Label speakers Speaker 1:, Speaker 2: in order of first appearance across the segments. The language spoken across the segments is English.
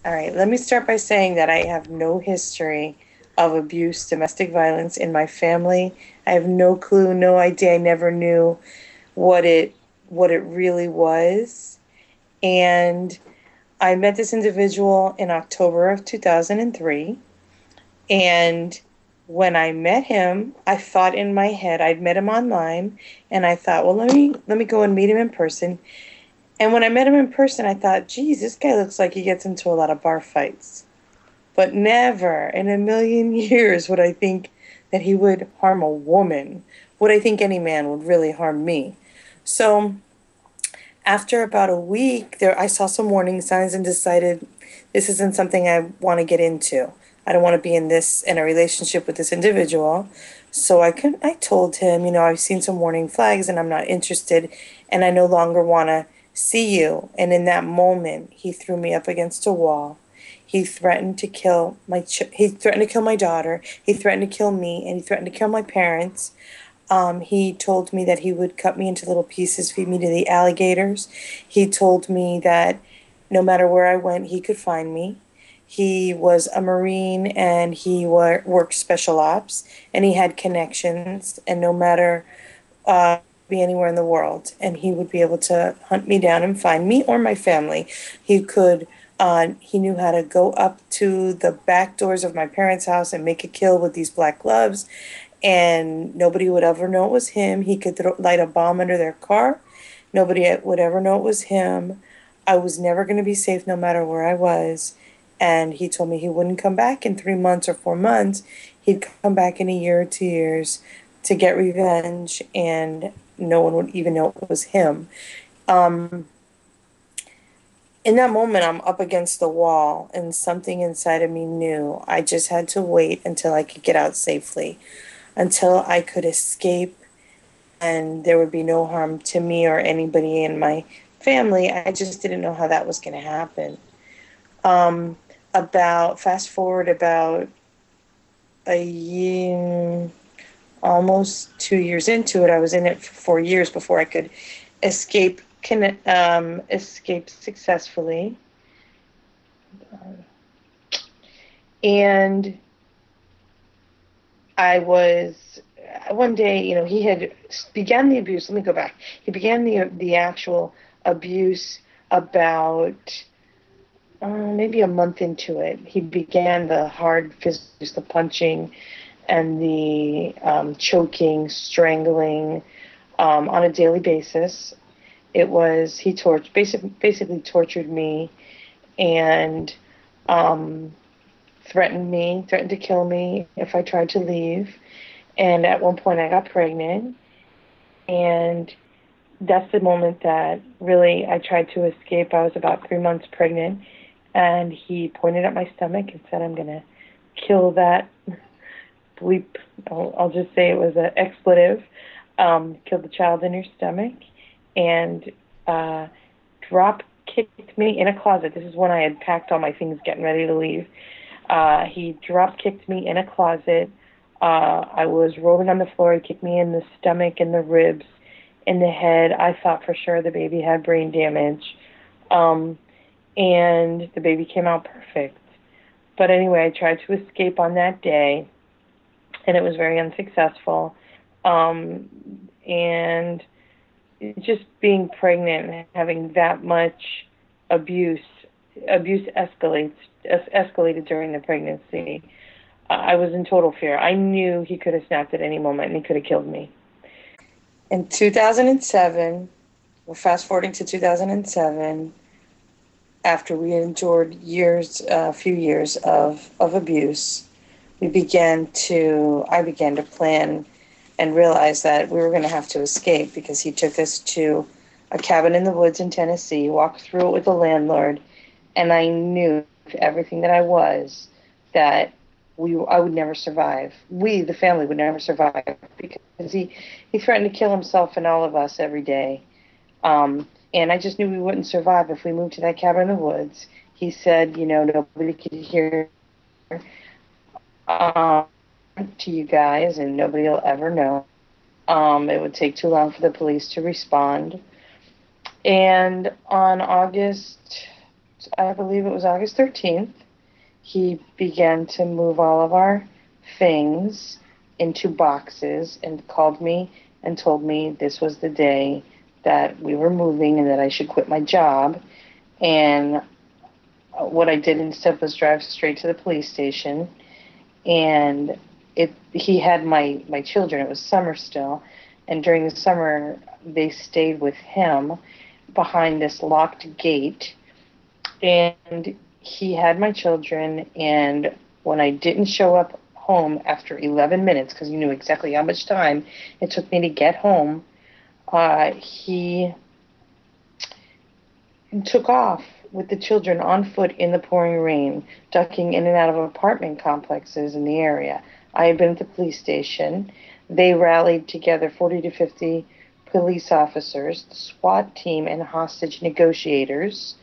Speaker 1: All right, let me start by saying that I have no history of abuse, domestic violence in my family. I have no clue, no idea. I never knew what it what it really was. And I met this individual in October of 2003. And when I met him, I thought in my head, I'd met him online, and I thought, well, let me go and meet him in person. And when I met him in person, I thought, geez, this guy looks like he gets into a lot of bar fights. But never in a million years would I think that he would harm a woman. Would I think any man would really harm me? So after about a week, there I saw some warning signs and decided this isn't something I want to get into. I don't want to be in a relationship with this individual. So I told him, I've seen some warning flags and I'm not interested and I no longer want to see you. And in that moment, he threw me up against a wall. He threatened to kill my daughter. He threatened to kill me, and he threatened to kill my parents. He told me that he would cut me into little pieces, feed me to the alligators. He told me that no matter where I went, he could find me. He was a Marine and worked special ops, and he had connections, and no matter be anywhere in the world, and he would be able to hunt me down and find me or my family. He knew how to go up to the back doors of my parents' house and make a kill with these black gloves, and nobody would ever know it was him. He could light a bomb under their car. Nobody would ever know it was him. I was never going to be safe no matter where I was. And he told me he wouldn't come back in 3 months or 4 months. He'd come back in a year or 2 years to get revenge, and no one would even know it was him. Um, in that moment, I'm up against the wall, and something inside of me knew I just had to wait until I could get out safely, until I could escape, and there would be no harm to me or anybody in my family. I just didn't know how that was going to happen. Um, fast forward about a year, almost 2 years into it. I was in it for 4 years before I could escape escape successfully. And I was one day, he had began the abuse. Let me go back. He began the actual abuse about maybe a month into it. He began the hard physical, the punching and the choking, strangling on a daily basis. He basically tortured me and um, threatened to kill me if I tried to leave. And at one point I got pregnant, and that's the moment that really I tried to escape. I was about 3 months pregnant, and he pointed at my stomach and said, I'm going to kill that bleep. I'll just say it was an expletive. Kill the child in your stomach, and drop kicked me in a closet. This is when I had packed all my things, getting ready to leave. He drop kicked me in a closet. I was rolling on the floor. He kicked me in the stomach, in the ribs, in the head. I thought for sure the baby had brain damage. And the baby came out perfect. But anyway, I tried to escape on that day, and it was very unsuccessful. And just being pregnant and having that much abuse, escalated during the pregnancy. I was in total fear. I knew he could have snapped at any moment and he could have killed me. In 2007, we're fast forwarding to 2007, after we endured a few years of abuse, I began to plan and realize that we were going to have to escape, because he took us to a cabin in the woods in Tennessee, walked through it with the landlord, and I knew everything that I was, that I would never survive. We, the family, would never survive, because he threatened to kill himself and all of us every day. And I just knew we wouldn't survive if we moved to that cabin in the woods. He said, nobody could hear um, to you guys, and nobody will ever know. It would take too long for the police to respond. And on August I believe it was August 13th, he began to move all of our things into boxes and called me and told me this was the day that we were moving and that I should quit my job. And what I did instead was drive straight to the police station. And he had my children. It was summer still, and during the summer they stayed with him behind this locked gate. And he had my children, and when I didn't show up home after 11 minutes, because he knew exactly how much time it took me to get home, he took off with the children on foot in the pouring rain, ducking in and out of apartment complexes in the area. I had been at the police station. They rallied together 40 to 50 police officers, the SWAT team, and hostage negotiators.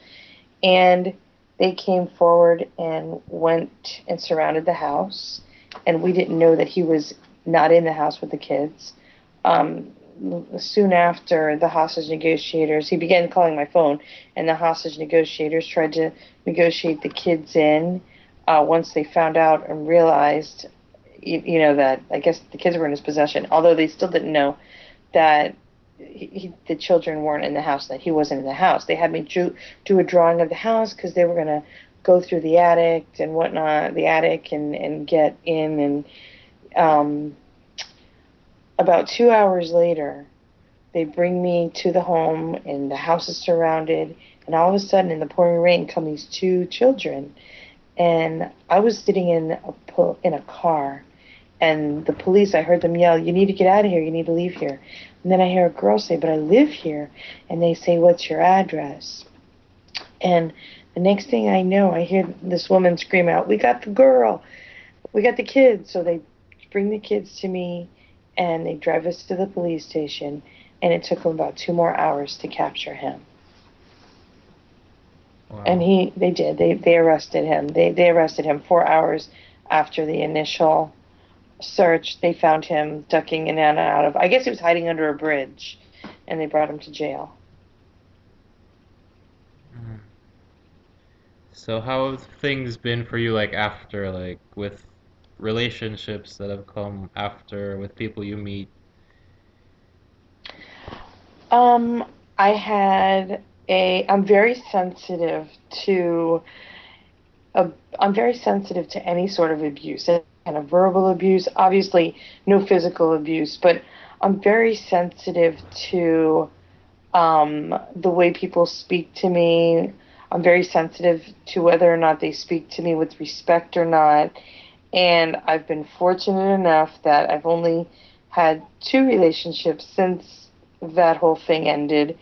Speaker 1: And they came forward and went and surrounded the house. And we didn't know that he was not in the house with the kids. Soon after, the hostage negotiators, he began calling my phone, and the hostage negotiators tried to negotiate the kids in. Once they found out and realized, that I guess the kids were in his possession, although they still didn't know that the children weren't in the house, that he wasn't in the house. They had me do a drawing of the house because they were going to go through the attic and whatnot, the attic, and get in. And about 2 hours later, they bring me to the home, and the house is surrounded. And all of a sudden, in the pouring rain, come these two children. And I was sitting in a car, and the police, I heard them yell, "You need to get out of here. You need to leave here." And then I hear a girl say, "But I live here." And they say, "What's your address?" And the next thing I know, I hear this woman scream out, "We got the girl. We got the kids." So they bring the kids to me, and they drive us to the police station. And it took them about 2 more hours to capture him. And
Speaker 2: Wow.
Speaker 1: they did. They arrested him. They arrested him 4 hours after the initial search. They found him ducking in and out of, I guess he was hiding under a bridge, and they brought him to jail.
Speaker 2: Mm. So how have things been for you like after, like with relationships that have come after, with people you meet?
Speaker 1: Um, I had I'm very sensitive to a, I'm very sensitive to any sort of abuse, any kind of verbal abuse, obviously no physical abuse, but I'm very sensitive to the way people speak to me. I'm very sensitive to whether or not they speak to me with respect or not. And I've been fortunate enough that I've only had two relationships since that whole thing ended,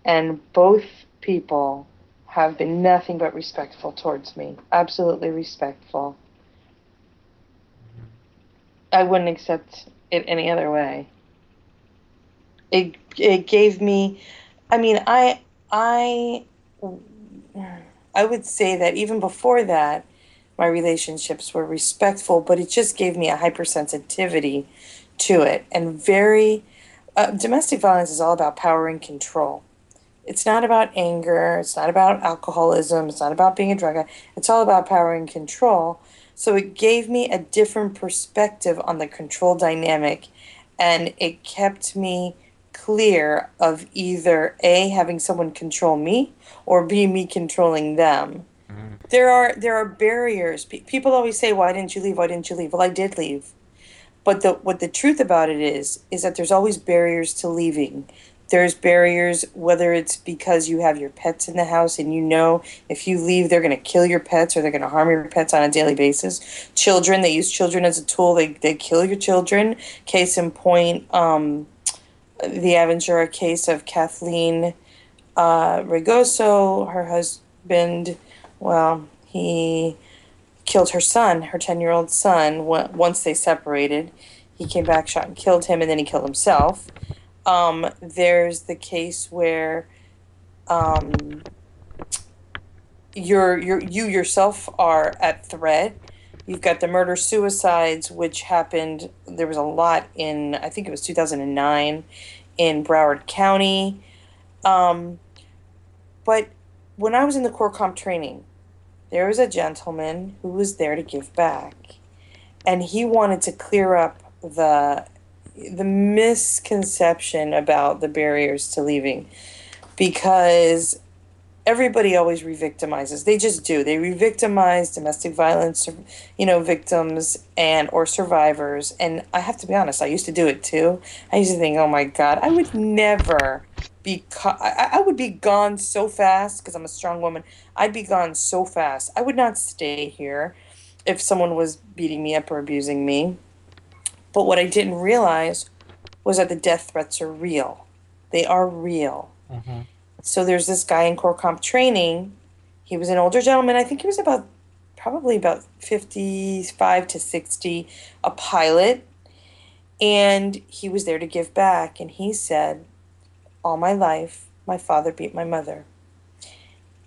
Speaker 1: and both people have been nothing but respectful towards me. Absolutely respectful. I wouldn't accept it any other way. It gave me, I mean, I I would say that even before that, my relationships were respectful, but it just gave me a hypersensitivity to it. And domestic violence is all about power and control. It's not about anger. It's not about alcoholism. It's not about being a drug addict. It's all about power and control. So it gave me a different perspective on the control dynamic, and it kept me clear of either A, having someone control me, or B, me controlling them.
Speaker 2: Mm.
Speaker 1: There are barriers. People always say, "Why didn't you leave? Why didn't you leave?" Well, I did leave. But the truth about it is that there's always barriers to leaving. There's barriers, whether it's because you have your pets in the house and you know if you leave, they're going to kill your pets or they're going to harm your pets on a daily basis. Children, they use children as a tool. They kill your children. Case in point, the Aventura case of Kathleen Regoso, her husband, well, he killed her son, her 10-year-old son, once they separated. He came back, shot and killed him, and then he killed himself. There's the case where um, you yourself are at threat. You've got the murder suicides, which happened. There was a lot in, I think it was 2009 in Broward County. Um, but when I was in the core comp training, there was a gentleman who was there to give back, and he wanted to clear up the misconception about the barriers to leaving because everybody always re-victimizes. They just do. They re-victimize domestic violence, victims and or survivors. And I have to be honest, I used to do it too. I used to think, oh my God, I would never I would be gone so fast because I'm a strong woman. I'd be gone so fast. I would not stay here if someone was beating me up or abusing me. But what I didn't realize was that the death threats are real. They are real.
Speaker 2: Mm-hmm.
Speaker 1: So there's this guy in core comp training. He was an older gentleman. I think he was probably about 55 to 60, a pilot. And he was there to give back. And he said, all my life, my father beat my mother.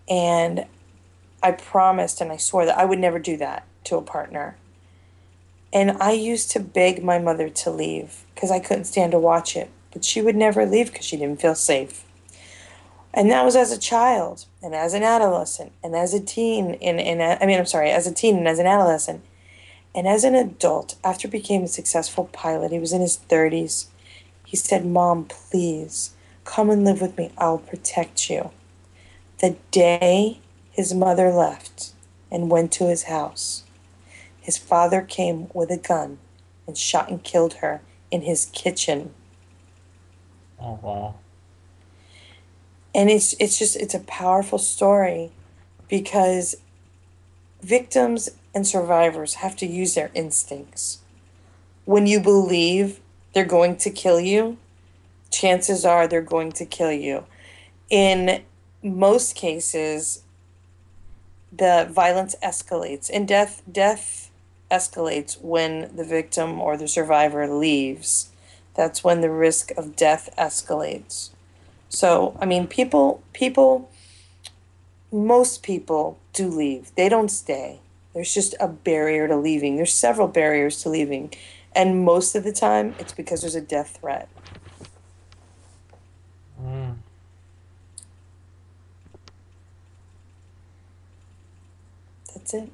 Speaker 1: And I promised and I swore that I would never do that to a partner. And I used to beg my mother to leave because I couldn't stand to watch it. But she would never leave because she didn't feel safe. And that was as a child and as an adolescent and as a teen I'm sorry, as a teen and as an adolescent. And as an adult, after he became a successful pilot, he was in his 30s. He said, Mom, please come and live with me. I'll protect you. The day his mother left and went to his house, his father came with a gun and shot and killed her in his kitchen.
Speaker 2: Oh wow.
Speaker 1: And it's a powerful story because victims and survivors have to use their instincts. When you believe they're going to kill you, chances are they're going to kill you. In most cases, the violence escalates and death escalates when the victim or the survivor leaves. That's when the risk of death escalates. So, I mean, most people do leave. They don't stay. There's just a barrier to leaving. There's several barriers to leaving. And most of the time, it's because there's a death threat.
Speaker 2: Mm.
Speaker 1: That's it.